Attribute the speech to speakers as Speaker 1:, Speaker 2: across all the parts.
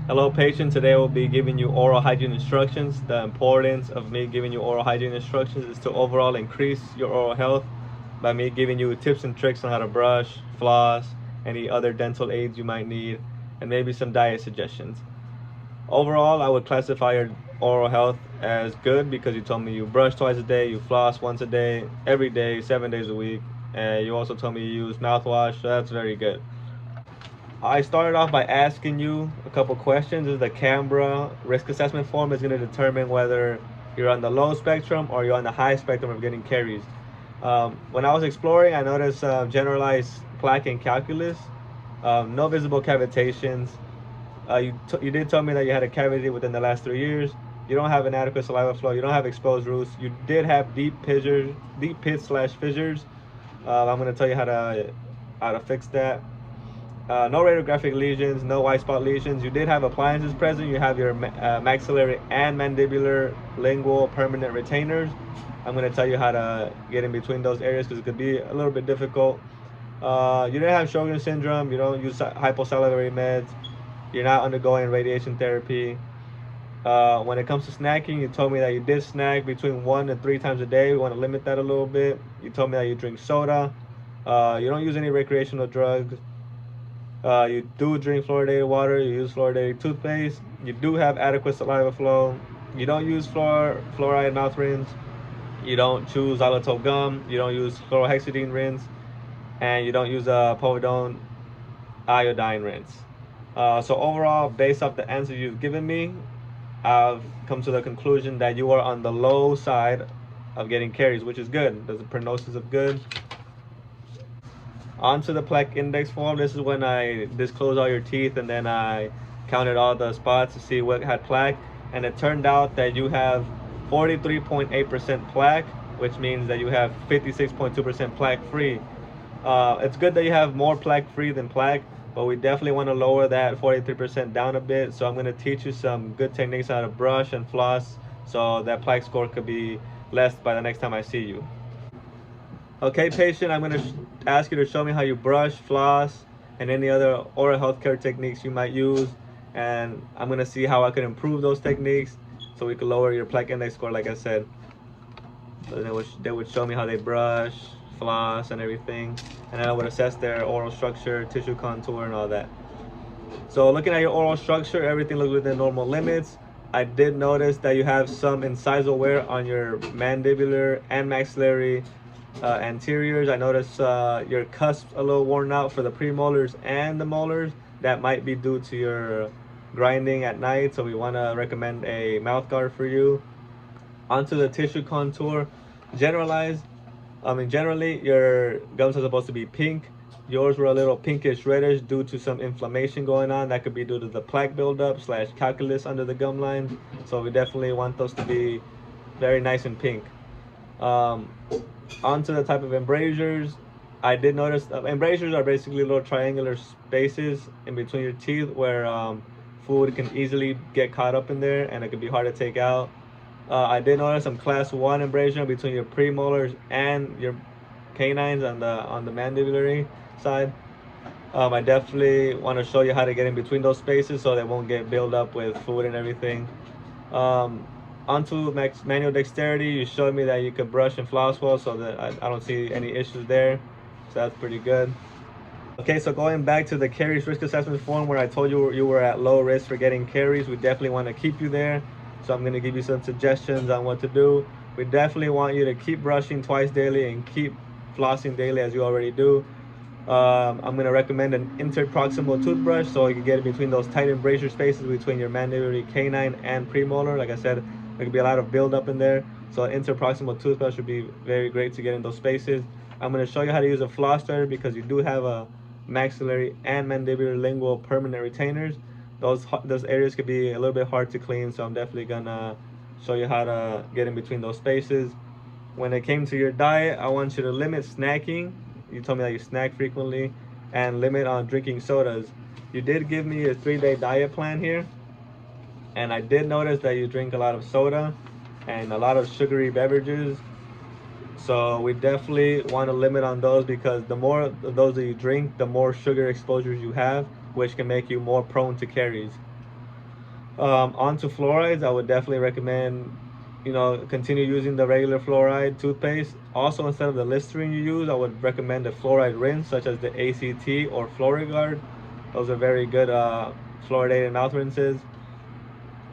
Speaker 1: Hello patient, today I will be giving you oral hygiene instructions. The importance of me giving you oral hygiene instructions is to overall increase your oral health by me giving you tips and tricks on how to brush, floss, any other dental aids you might need, and maybe some diet suggestions. Overall, I would classify your oral health as good because you told me you brush twice a day, you floss once a day, every day, 7 days a week, and you also told me you use mouthwash, so that's very good. I started off by asking you a couple questions. This is the Canberra risk assessment form is going to determine whether you're on the low spectrum or you're on the high spectrum of getting caries. When I was exploring, I noticed generalized plaque and calculus, no visible cavitations. You did tell me that you had a cavity within the last 3 years. You don't have inadequate saliva flow. You don't have exposed roots. You did have deep pits slash fissures. I'm going to tell you how to fix that. No radiographic lesions, no white spot lesions. You did have appliances present. You have your maxillary and mandibular lingual permanent retainers. I'm going to tell you how to get in between those areas because it could be a little bit difficult. You didn't have Sjogren's syndrome. You don't use hyposalivary meds. You're not undergoing radiation therapy. When it comes to snacking, you told me that you did snack between 1 and 3 times a day. We want to limit that a little bit. You told me that you drink soda. You don't use any recreational drugs. You do drink fluoridated water. You use fluoridated toothpaste. You do have adequate saliva flow. You don't use fluoride mouth rinse. You don't choose xylitol gum. You don't use chlorhexidine rinse, and you don't use a povidone iodine rinse. So overall, based off the answers you've given me, I've come to the conclusion that you are on the low side of getting caries, which is good. There's a prognosis of good. Onto the plaque index form. This is when I disclose all your teeth and then I counted all the spots to see what had plaque, and it turned out that you have 43.8% plaque, which means that you have 56.2% plaque free. It's good that you have more plaque free than plaque, but we definitely want to lower that 43% down a bit. So I'm going to teach you some good techniques how to brush and floss so that plaque score could be less by the next time I see you. Okay, patient, I'm going to ask you to show me how you brush, floss, and any other oral healthcare techniques you might use. And I'm going to see how I can improve those techniques so we can lower your plaque index score, like I said. So they would show me how they brush, floss, and everything. And then I would assess their oral structure, tissue contour, and all that. So looking at your oral structure, everything looks within normal limits. I did notice that you have some incisal wear on your mandibular and maxillary anteriors. I noticed your cusps a little worn out for the premolars and the molars. That might be due to your grinding at night, so we want to recommend a mouth guard for you. Onto the tissue contour, generally your gums are supposed to be pink. Yours were a little pinkish reddish due to some inflammation going on. That could be due to the plaque buildup slash calculus under the gum line. So we definitely want those to be very nice and pink. Um, Onto the type of embrasures, I did notice embrasures are basically little triangular spaces in between your teeth where food can easily get caught up in there and it can be hard to take out. I did notice some class 1 embrasure between your premolars and your canines on the mandibulary side. I definitely want to show you how to get in between those spaces so they won't get built up with food and everything. Um, Onto manual dexterity, you showed me that you could brush and floss well, so that I don't see any issues there. So that's pretty good. Okay, so going back to the caries risk assessment form where I told you were at low risk for getting caries, we definitely want to keep you there. So I'm going to give you some suggestions on what to do. We definitely want you to keep brushing twice daily and keep flossing daily as you already do. I'm going to recommend an interproximal toothbrush so you can get in between those tight embrasure spaces between your mandibulary canine and premolar. Like I said, there could be a lot of buildup in there. So an interproximal toothbrush would be very great to get in those spaces. I'm going to show you how to use a floss threader because you do have a maxillary and mandibular lingual permanent retainers. Those areas could be a little bit hard to clean, so I'm definitely going to show you how to get in between those spaces. When it came to your diet, I want you to limit snacking. You told me that you snack frequently, and limit on drinking sodas. You did give me a 3-day diet plan here, and I did notice that you drink a lot of soda and a lot of sugary beverages. So we definitely want to limit on those because the more of those that you drink, the more sugar exposures you have, which can make you more prone to caries. Onto fluorides, I would definitely recommend, continue using the regular fluoride toothpaste. Also, instead of the Listerine you use, I would recommend a fluoride rinse, such as the ACT or FluoriGuard. Those are very good fluoridated mouth rinses.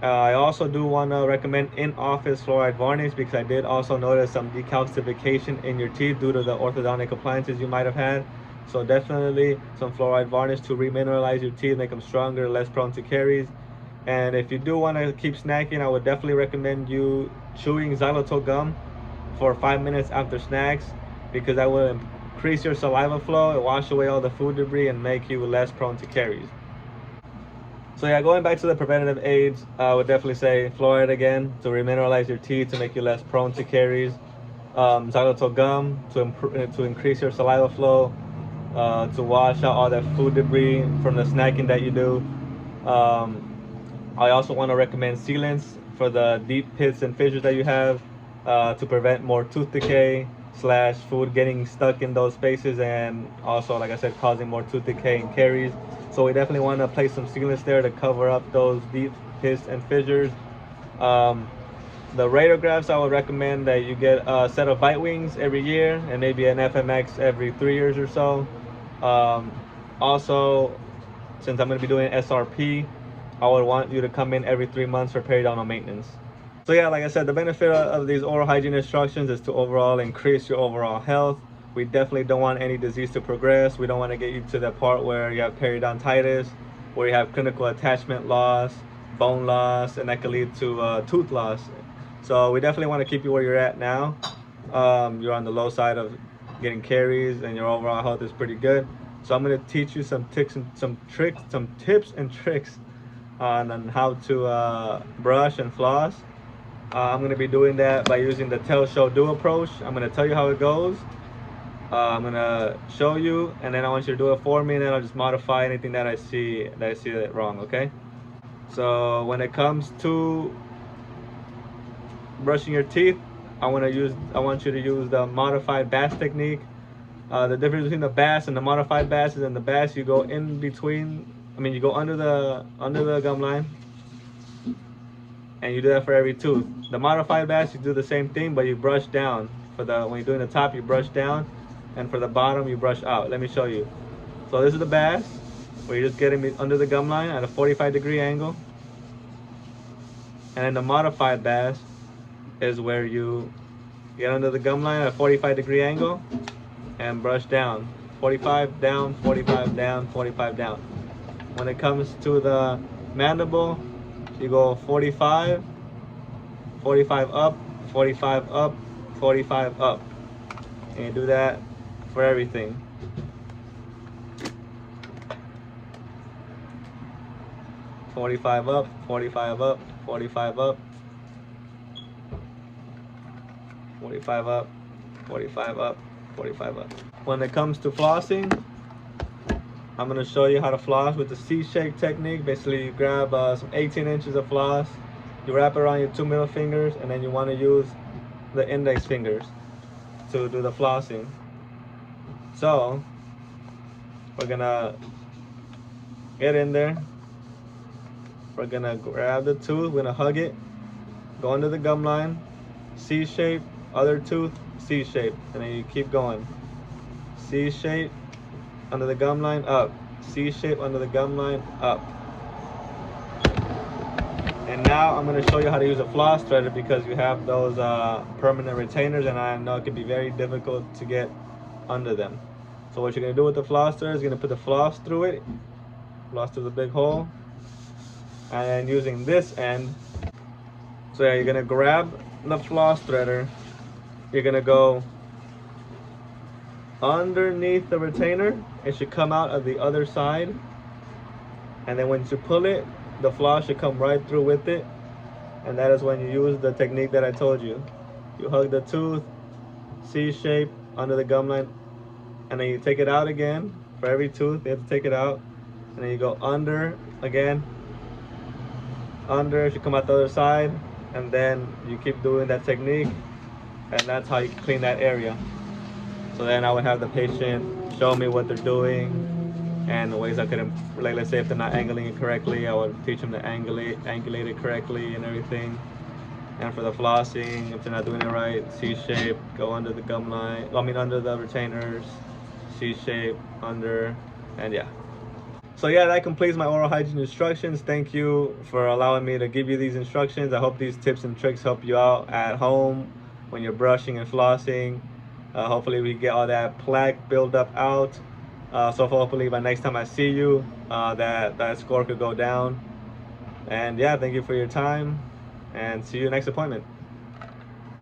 Speaker 1: I also do want to recommend in-office fluoride varnish, because I did also notice some decalcification in your teeth due to the orthodontic appliances you might have had. So definitely some fluoride varnish to remineralize your teeth, make them stronger, less prone to caries. And if you do want to keep snacking, I would definitely recommend you chewing xylitol gum for 5 minutes after snacks, because that will increase your saliva flow and wash away all the food debris and make you less prone to caries. So yeah, going back to the preventative aids, I would definitely say fluoride again to remineralize your teeth to make you less prone to caries. Xylitol gum to increase your saliva flow, to wash out all that food debris from the snacking that you do. I also want to recommend sealants for the deep pits and fissures that you have, to prevent more tooth decay slash food getting stuck in those spaces, and also, like I said, causing more tooth decay and caries. So we definitely want to place some sealants there to cover up those deep pits and fissures. The radiographs, I would recommend that you get a set of bite wings every year, and maybe an FMX every 3 years or so. Also, since I'm going to be doing SRP, I would want you to come in every 3 months for periodontal maintenance. So yeah, like I said, the benefit of these oral hygiene instructions is to overall increase your overall health. We definitely don't want any disease to progress. We don't want to get you to the part where you have periodontitis, where you have clinical attachment loss, bone loss, and that could lead to tooth loss. So we definitely want to keep you where you're at now. You're on the low side of getting caries, and your overall health is pretty good. So I'm going to teach you some tips and tricks on how to brush and floss. I'm going to be doing that by using the tell, show, do approach. I'm going to tell you how it goes. I'm going to show you, and then I want you to do it for me, and then I'll just modify anything that I see that wrong, okay? So when it comes to brushing your teeth, I want you to use the modified bass technique. The difference between the bass and the modified bass is, in the bass you go in between, you go under the gum line, and you do that for every tooth. The modified bass, you do the same thing, but you brush down. When you're doing the top, you brush down, and for the bottom, you brush out. Let me show you. So this is the bass, where you're just getting under the gum line at a 45-degree angle. And then the modified bass is where you get under the gum line at a 45-degree angle and brush down. 45 down, 45 down, 45 down. When it comes to the mandible, you go 45, 45 up, 45 up, 45 up. And you do that for everything. "45 up, 45 up, 45 up, 45 up, 45 up, 45 up." When it comes to flossing, I'm going to show you how to floss with the C-shape technique. Basically, you grab some 18 inches of floss, you wrap it around your 2 middle fingers, and then you want to use the index fingers to do the flossing. So we're going to get in there. We're going to grab the tooth, we're going to hug it, go under the gum line, C-shape, other tooth, C-shape, and then you keep going. C-shape, under the gum line, up. C-shape, under the gum line, up. And now I'm going to show you how to use a floss threader, because you have those permanent retainers, and I know it can be very difficult to get under them. So what you're going to do with the floss threader is you're going to put the floss through it, floss through the big hole, and then using this end. So yeah, you're going to grab the floss threader, you're going to go underneath the retainer. It should come out of the other side, and then once you pull it, the floss should come right through with it, and that is when you use the technique that I told you. You hug the tooth, C-shape, under the gum line, and then you take it out again. For every tooth, you have to take it out, and then you go under again, under, it should come out the other side, and then you keep doing that technique, and that's how you clean that area. So then I would have the patient show me what they're doing, and ways I could, like, let's say if they're not angling it correctly, I would teach them to angulate it correctly and everything. And for the flossing, if they're not doing it right, C shape, go under the gum line, I mean under the retainers, C shape, under, and yeah. So yeah, that completes my oral hygiene instructions. Thank you for allowing me to give you these instructions. I hope these tips and tricks help you out at home when you're brushing and flossing. Hopefully we get all that plaque buildup out. So hopefully by next time I see you, that score could go down. And yeah, thank you for your time, and see you next appointment.